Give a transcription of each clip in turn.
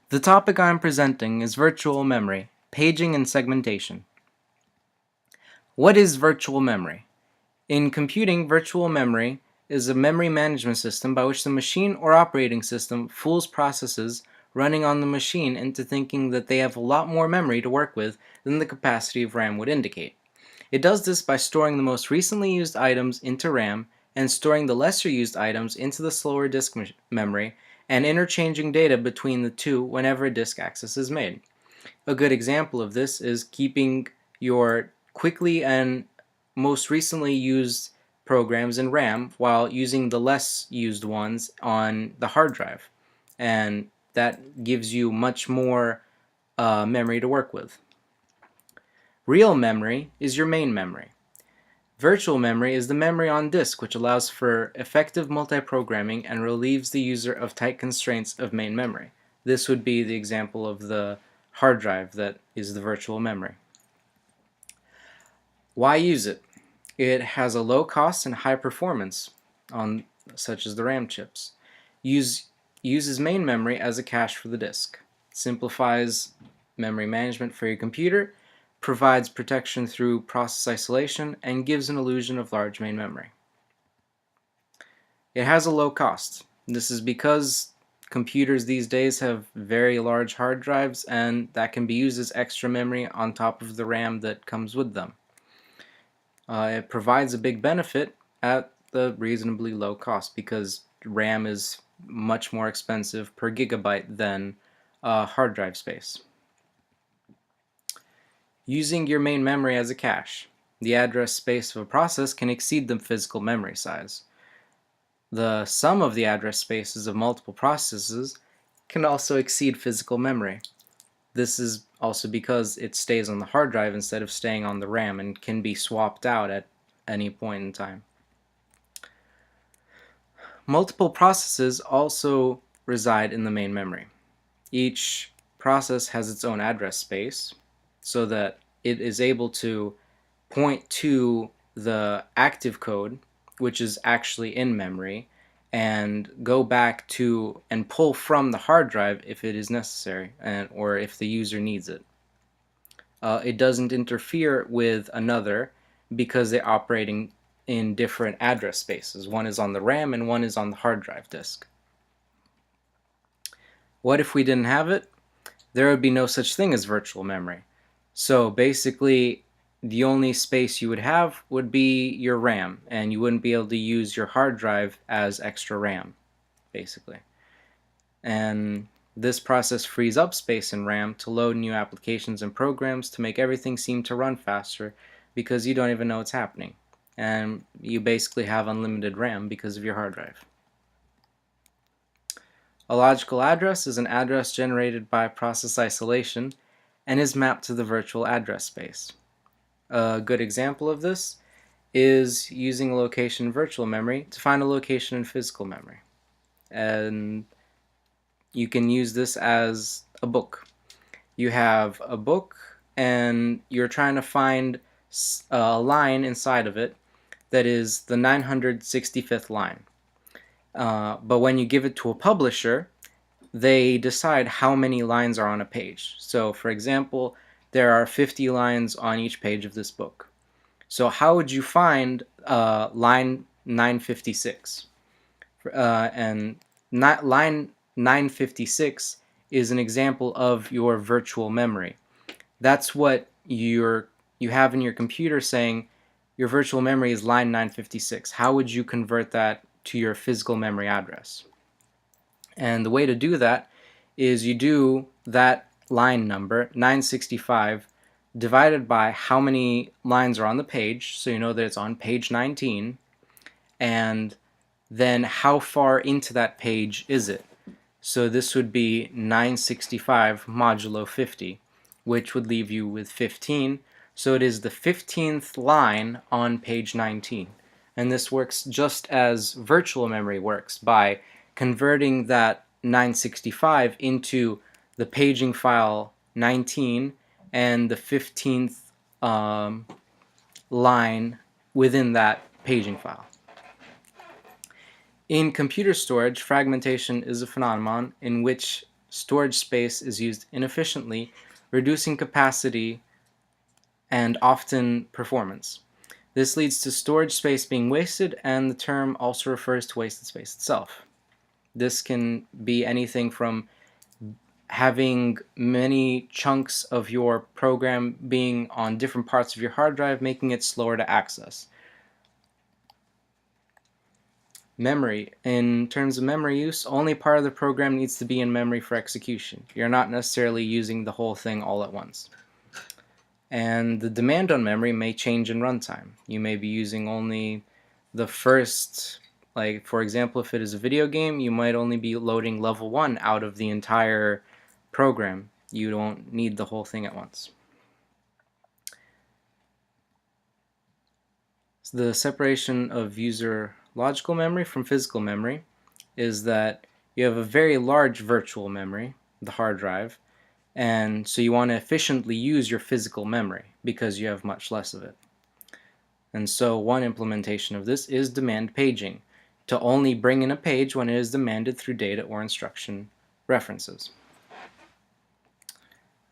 The topic I am presenting is virtual memory, paging and segmentation. What is virtual memory? In computing, virtual memory is a memory management system by which the machine or operating system fools processes running on the machine into thinking that they have a lot more memory to work with than the capacity of RAM would indicate. It does this by storing the most recently used items into RAM and storing the lesser used items into the slower disk memory and interchanging data between the two whenever a disk access is made. A good example of this is keeping your quickly and most recently used programs in RAM while using the less used ones on the hard drive, and that gives you much more memory to work with. Real memory is your main memory. Virtual memory is the memory on disk, which allows for effective multiprogramming and relieves the user of tight constraints of main memory. This would be the example of the hard drive that is the virtual memory. Why use it? It has a low cost and high performance, such as the RAM chips. Uses main memory as a cache for the disk. Simplifies memory management for your computer, provides protection through process isolation, and gives an illusion of large main memory. It has a low cost. This is because computers these days have very large hard drives, and that can be used as extra memory on top of the RAM that comes with them. It provides a big benefit at the reasonably low cost because RAM is much more expensive per gigabyte than hard drive space. Using your main memory as a cache. The address space of a process can exceed the physical memory size. The sum of the address spaces of multiple processes can also exceed physical memory. This is also because it stays on the hard drive instead of staying on the RAM and can be swapped out at any point in time. Multiple processes also reside in the main memory. Each process has its own address space so that it is able to point to the active code, which is actually in memory, and go back to and pull from the hard drive if it is necessary or if the user needs it. It doesn't interfere with another because they're operating in different address spaces. One is on the RAM and one is on the hard drive disk. What if we didn't have it? There would be no such thing as virtual memory. So basically, the only space you would have would be your RAM, and you wouldn't be able to use your hard drive as extra RAM, basically. And this process frees up space in RAM to load new applications and programs to make everything seem to run faster because you don't even know what's happening. And you basically have unlimited RAM because of your hard drive. A logical address is an address generated by process isolation and is mapped to the virtual address space. A good example of this is using a location in virtual memory to find a location in physical memory. And you can use this as a book. You have a book and you're trying to find a line inside of it that is the 965th line. But when you give it to a publisher, they decide how many lines are on a page. So for example, there are 50 lines on each page of this book. So how would you find line 956? And line 956 is an example of your virtual memory. That's what you have in your computer saying your virtual memory is line 956. How would you convert that to your physical memory address? And the way to do that is you do that line number, 965, divided by how many lines are on the page, so you know that it's on page 19, and then how far into that page is it. So this would be 965 modulo 50, which would leave you with 15. So it is the 15th line on page 19. And this works just as virtual memory works by converting that 965 into the paging file 19 and the 15th line within that paging file. In computer storage, fragmentation is a phenomenon in which storage space is used inefficiently, reducing capacity and often performance. This leads to storage space being wasted, and the term also refers to wasted space itself. This can be anything from having many chunks of your program being on different parts of your hard drive, making it slower to access. Memory. In terms of memory use, only part of the program needs to be in memory for execution. You're not necessarily using the whole thing all at once. And the demand on memory may change in runtime. You may be using only the first, like for example, if it is a video game, you might only be loading level 1 out of the entire program. You don't need the whole thing at once. So the separation of user logical memory from physical memory is that you have a very large virtual memory, the hard drive, and so you want to efficiently use your physical memory because you have much less of it. And so one implementation of this is demand paging, to only bring in a page when it is demanded through data or instruction references.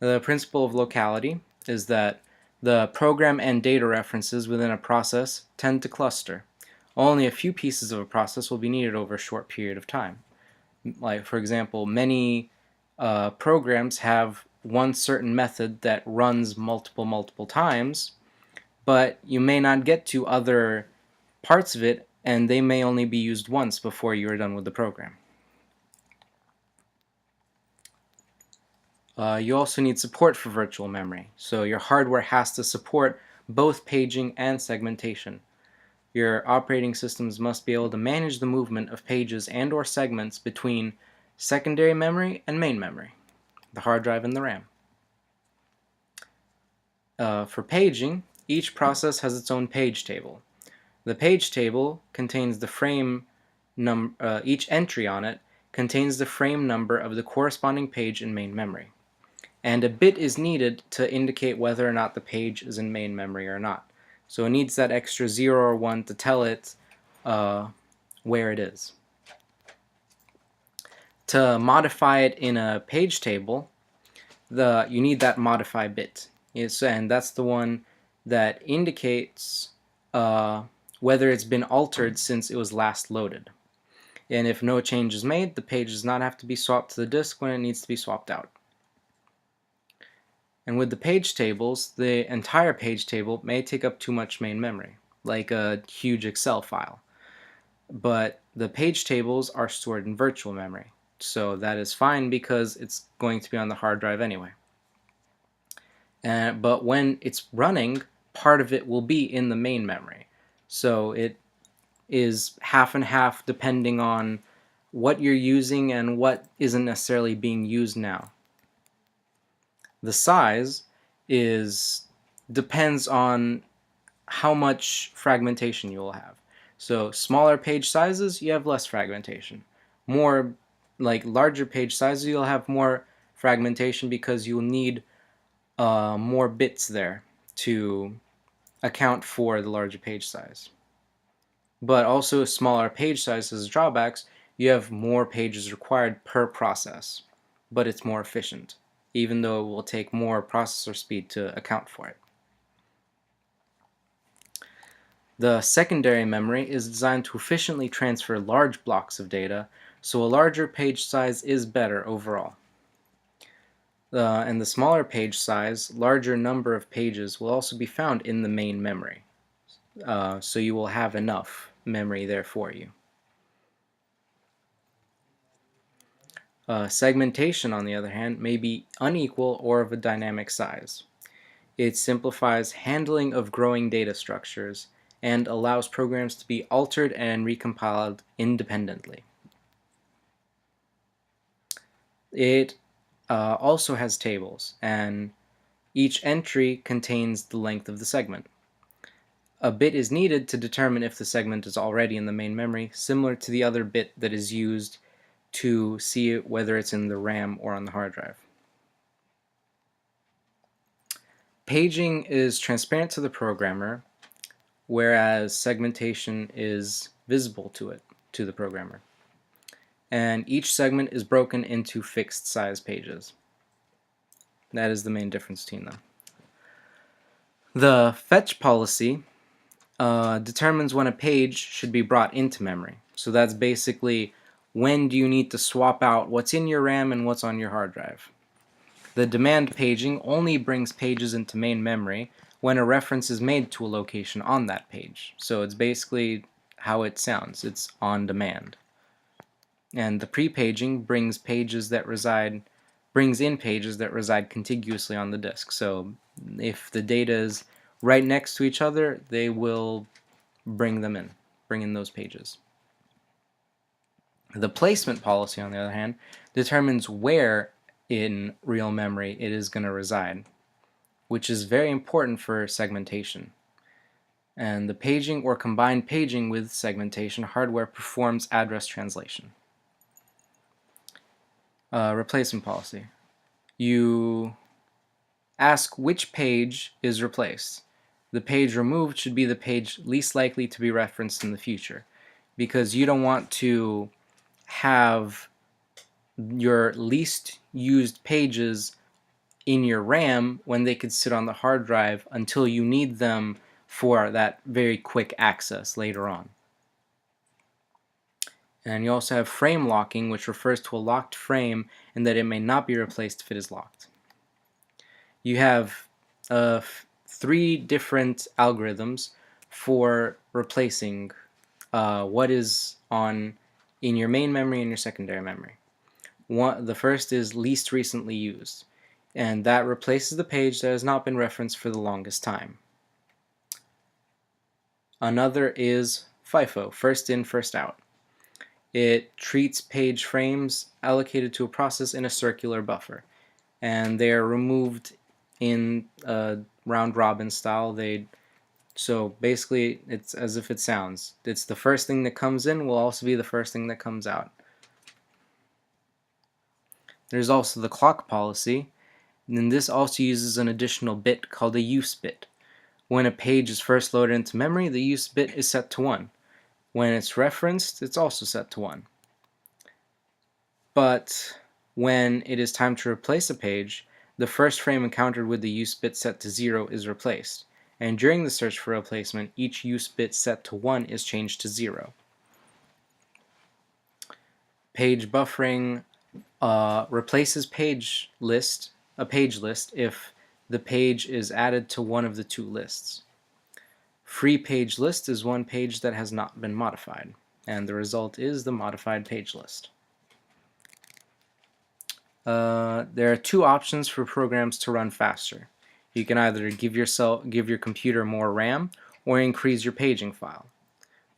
The principle of locality is that the program and data references within a process tend to cluster. Only a few pieces of a process will be needed over a short period of time. Like, for example, many programs have one certain method that runs multiple times, but you may not get to other parts of it, and they may only be used once before you are done with the program. You also need support for virtual memory, so your hardware has to support both paging and segmentation. Your operating systems must be able to manage the movement of pages and/or segments between secondary memory and main memory, the hard drive and the RAM. For paging, each process has its own page table. The page table contains the frame number. Each entry on it contains the frame number of the corresponding page in main memory, and a bit is needed to indicate whether or not the page is in main memory or not. So it needs that extra 0 or 1 to tell it where it is. To modify it in a page table, you need that modify bit. And that's the one that indicates whether it's been altered since it was last loaded. And if no change is made, the page does not have to be swapped to the disk when it needs to be swapped out. And with the page tables, the entire page table may take up too much main memory, like a huge Excel file. But the page tables are stored in virtual memory, so that is fine because it's going to be on the hard drive anyway. But when it's running, part of it will be in the main memory. So it is half and half depending on what you're using and what isn't necessarily being used now. The size depends on how much fragmentation you will have. So smaller page sizes, you have less fragmentation. Larger page sizes, you'll have more fragmentation because you'll need more bits there to account for the larger page size. But also smaller page sizes drawbacks, you have more pages required per process, but it's more efficient, even though it will take more processor speed to account for it. The secondary memory is designed to efficiently transfer large blocks of data, so a larger page size is better overall. And the smaller page size, larger number of pages will also be found in the main memory. So you will have enough memory there for you. Segmentation, on the other hand, may be unequal or of a dynamic size. It simplifies handling of growing data structures and allows programs to be altered and recompiled independently. It also has tables, and each entry contains the length of the segment. A bit is needed to determine if the segment is already in the main memory, similar to the other bit that is used to see whether it's in the RAM or on the hard drive. Paging is transparent to the programmer, whereas segmentation is visible to the programmer. and each segment is broken into fixed size pages. That is the main difference between them. The fetch policy determines when a page should be brought into memory. So that's basically when do you need to swap out what's in your RAM and what's on your hard drive. The demand paging only brings pages into main memory when a reference is made to a location on that page. So it's basically how it sounds. It's on demand. And the pre-paging brings in pages that reside contiguously on the disk. So if the data is right next to each other, they will bring in those pages. The placement policy, on the other hand, determines where in real memory it is going to reside, which is very important for segmentation. And the paging or combined paging with segmentation hardware performs address translation. Replacement policy. You ask which page is replaced. The page removed should be the page least likely to be referenced in the future, because you don't want to have your least used pages in your RAM when they could sit on the hard drive until you need them for that very quick access later on. And you also have frame locking, which refers to a locked frame and that it may not be replaced if it is locked. You have 3 different algorithms for replacing what is in your main memory and your secondary memory. The first is least recently used, and that replaces the page that has not been referenced for the longest time. Another is FIFO, first in, first out. It treats page frames allocated to a process in a circular buffer, and they are removed in a round-robin style. So basically, it's as if it sounds. It's the first thing that comes in will also be the first thing that comes out. There's also the clock policy, and this also uses an additional bit called a use bit. When a page is first loaded into memory, the use bit is set to 1. When it's referenced, it's also set to 1. But when it is time to replace a page, the first frame encountered with the use bit set to 0 is replaced, and during the search for replacement, each use bit set to 1 is changed to 0. Page buffering replaces a page list if the page is added to one of the 2 lists. Free page list is one page that has not been modified, and the result is the modified page list. There are 2 options for programs to run faster. You can either give your computer more RAM or increase your paging file,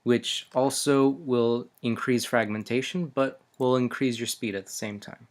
which also will increase fragmentation but will increase your speed at the same time.